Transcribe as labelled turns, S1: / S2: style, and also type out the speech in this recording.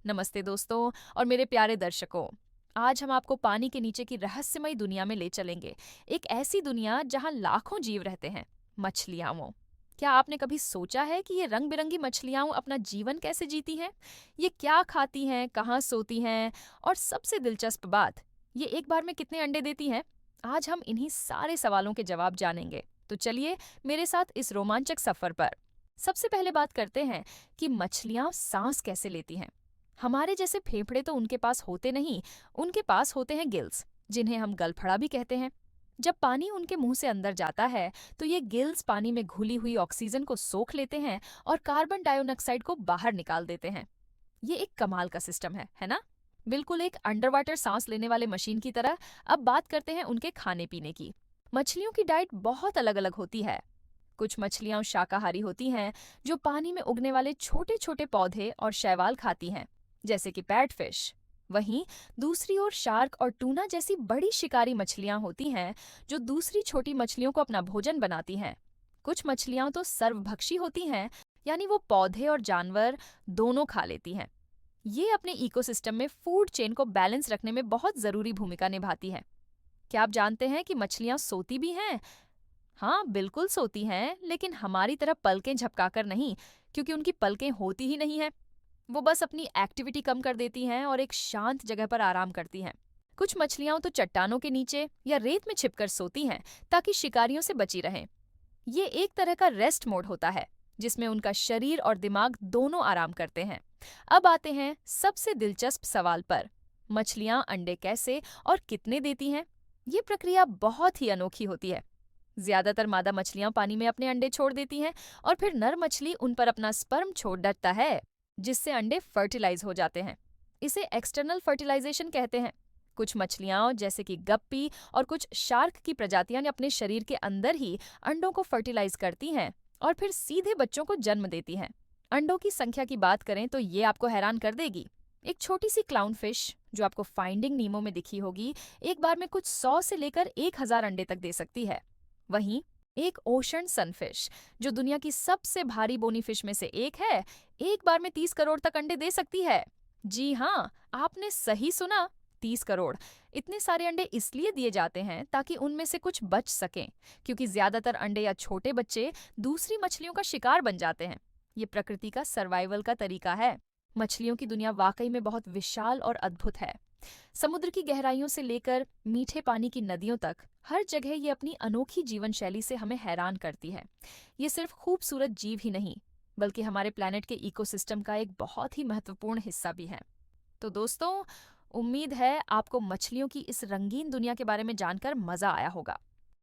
S1: नमस्ते दोस्तों और मेरे प्यारे दर्शकों। आज हम आपको पानी के नीचे की रहस्यमयी दुनिया में ले चलेंगे। एक ऐसी दुनिया जहां लाखों जीव रहते हैं, मछलियां। क्या आपने कभी सोचा है कि ये रंग बिरंगी मछलियां अपना जीवन कैसे जीती हैं? ये क्या खाती हैं, कहाँ सोती हैं और सबसे दिलचस्प बात, ये एक बार में कितने अंडे देती हैं? आज हम इन्हीं सारे सवालों के जवाब जानेंगे। तो चलिए मेरे साथ इस रोमांचक सफर पर। सबसे पहले बात करते हैं कि मछलियां सांस कैसे लेती हैं। हमारे जैसे फेफड़े तो उनके पास होते नहीं, उनके पास होते हैं गिल्स, जिन्हें हम गलफड़ा भी कहते हैं। जब पानी उनके मुंह से अंदर जाता है तो ये गिल्स पानी में घुली हुई ऑक्सीजन को सोख लेते हैं और कार्बन डाइऑक्साइड को बाहर निकाल देते हैं। ये एक कमाल का सिस्टम है ना? बिल्कुल एक अंडर वाटर सांस लेने वाले मशीन की तरह। अब बात करते हैं उनके खाने पीने की। मछलियों की डाइट बहुत अलग अलग होती है। कुछ मछलियां शाकाहारी होती हैं, जो पानी में उगने वाले छोटे छोटे पौधे और शैवाल खाती हैं, जैसे कि पैडफिश। वहीं दूसरी ओर शार्क और टूना जैसी बड़ी शिकारी मछलियां होती हैं, जो दूसरी छोटी मछलियों को अपना भोजन बनाती हैं। कुछ मछलियां तो सर्वभक्षी होती हैं, यानी वो पौधे और जानवर दोनों खा लेती हैं। ये अपने इकोसिस्टम में फूड चेन को बैलेंस रखने में बहुत जरूरी भूमिका निभाती हैं। क्या आप जानते हैं कि मछलियां सोती भी हैं? हाँ, बिल्कुल सोती हैं, लेकिन हमारी तरह पलकें झपकाकर नहीं, क्योंकि उनकी पलकें होती ही नहीं हैं। वो बस अपनी एक्टिविटी कम कर देती हैं और एक शांत जगह पर आराम करती हैं। कुछ मछलियां तो चट्टानों के नीचे या रेत में छिपकर सोती हैं, ताकि शिकारियों से बची रहें। ये एक तरह का रेस्ट मोड होता है, जिसमें उनका शरीर और दिमाग दोनों आराम करते हैं। अब आते हैं सबसे दिलचस्प सवाल पर। मछलियां अंडे कैसे और कितने देती हैं? ये प्रक्रिया बहुत ही अनोखी होती है। ज्यादातर मादा मछलियां पानी में अपने अंडे छोड़ देती हैं और फिर नर मछली उन पर अपना स्पर्म छोड़ देता है, जिससे अंडे फर्टिलाइज हो जाते हैं। इसे एक्सटर्नल फर्टिलाइजेशन कहते हैं। कुछ मछलियां जैसे कि गप्पी और कुछ शार्क की प्रजातियां अपने शरीर के अंदर ही अंडों को फर्टिलाइज करती हैं और फिर सीधे बच्चों को जन्म देती हैं। अंडों की संख्या की बात करें तो ये आपको हैरान कर देगी। एक छोटी सी क्लाउनफिश, जो आपको फाइंडिंग नीमो में दिखी होगी, एक बार में कुछ 100 से लेकर 1000 अंडे तक दे सकती है। वहीं एक ओशन सनफिश, जो दुनिया की सबसे भारी बोनी फिश में से एक है, एक बार में 30 करोड़ तक अंडे दे सकती है। जी हाँ, आपने सही सुना, 30 करोड़। इतने सारे अंडे इसलिए दिए जाते हैं ताकि उनमें से कुछ बच सकें, क्योंकि ज्यादातर अंडे या छोटे बच्चे दूसरी मछलियों का शिकार बन जाते हैं। ये प्रकृति का सर्वाइवल का तरीका है। मछलियों की दुनिया वाकई में बहुत विशाल और अद्भुत है। समुद्र की गहराइयों से लेकर मीठे पानी की नदियों तक, हर जगह ये अपनी अनोखी जीवन शैली से हमें हैरान करती है। ये सिर्फ खूबसूरत जीव ही नहीं, बल्कि हमारे प्लैनेट के इकोसिस्टम का एक बहुत ही महत्वपूर्ण हिस्सा भी है। तो दोस्तों, उम्मीद है आपको मछलियों की इस रंगीन दुनिया के बारे में जानकर मजा आया होगा।